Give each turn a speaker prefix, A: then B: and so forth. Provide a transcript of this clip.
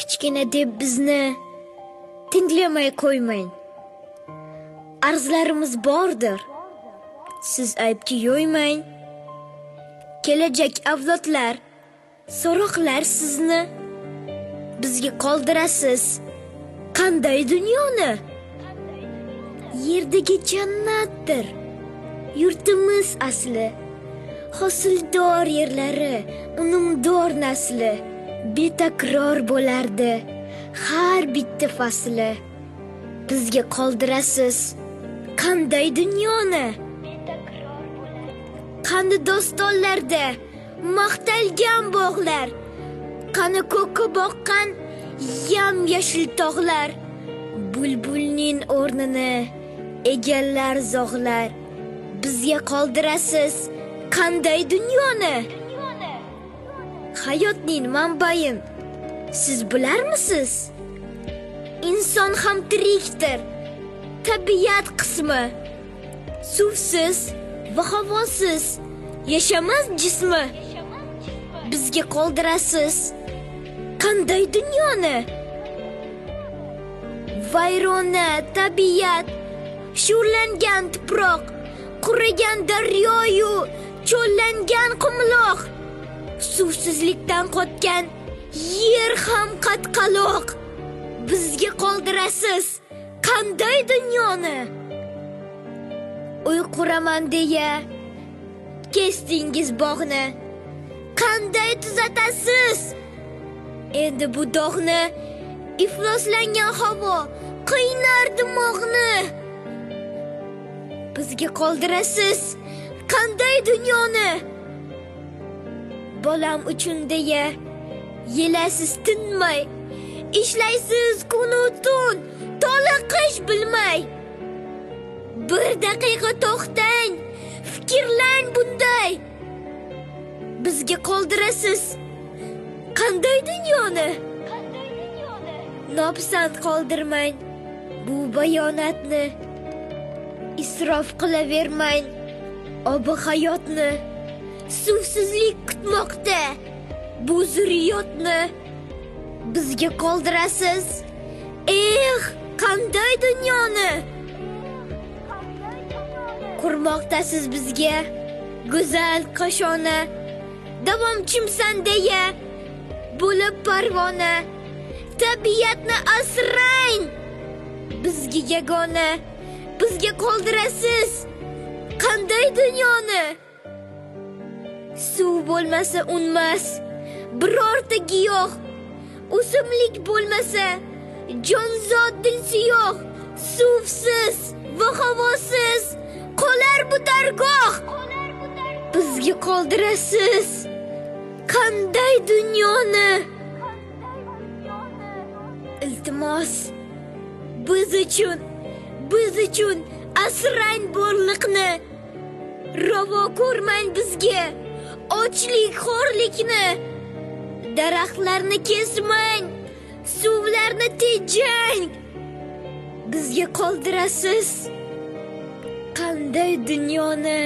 A: kichkina deb bizni tinglamay qo'ymang. Arzlarimiz bordir. Siz aybga yo'ymang. Kelajak avlodlar so'roqlar sizni. Bizga qoldirasiz qanday dunyoni? Yerdagi jannatdir yurtimiz asli. Hosildor yerlari, unumdor nasli. Betakror bo'lardi har bitta fasli. Bizga qoldirasiz qanday dunyoni? Qani dostonlarda maqtalgan bog'lar, qani ko'kka boqqan yam-yashil tog'lar, bulbulning o'rnini egallar zog'lar. Bizga qoldirasiz qanday dunyoni? Hayotning manbain siz bilarmisiz? Inson ham tirikdir, tabiat qismi. Suvsiz va havosiz yashamas jismi. Bizga qoldirasiz qanday dunyoni? Vayrona tabiat, sho'rlangan tuproq, qurigan daryoyu cho'llangan qumloq. Suvsizlikdan qotgan yer ham qatqaloq. Bizga qoldirasiz qanday dunyoni? Uy quraman deya kesdingiz bog'ni, qanday tuzatasiz? Endi bu dog'ni ifloslangan havo qiynar dimoqni. Bizga qoldirasiz qanday dunyoni? Bolam uchun deya yelasiz tinmay, ishlaysiz kun-u tun, toliqish bilmay. Bir daqiqa to'xtang, fikrlang bunday. Bizga qoldirasiz qanday dunyoni? Nopsand qoldirmang bu bayonotni. Isrof qilavermang obi hayotni. Suvsizlik kutmoqda bu zurriyotni. Bizga qoldirasiz qanday dunyoni? Qurmoqdasiz bizga go'zal qo'shona. Davomchimsan deya bo'lib parvona. Tabiatni asrang bizga yagona. Bizga qoldirasiz qanday dunyoni? Suv bo'lmasa unmas birorta giyoh, o'simlik bo'lmasa jonzot dilsiyoh. Suvsiz va havosiz qolar bu dargoh. Bizga qoldirasiz qanday dunyoni? Iltimos biz uchun asrang borliqni. Ravo ko'rmang bizga ochlik xo'rlikni. Daraxtlarni kesmang, suvlarni tejang. Bizga qoldirasiz qanday dunyoni?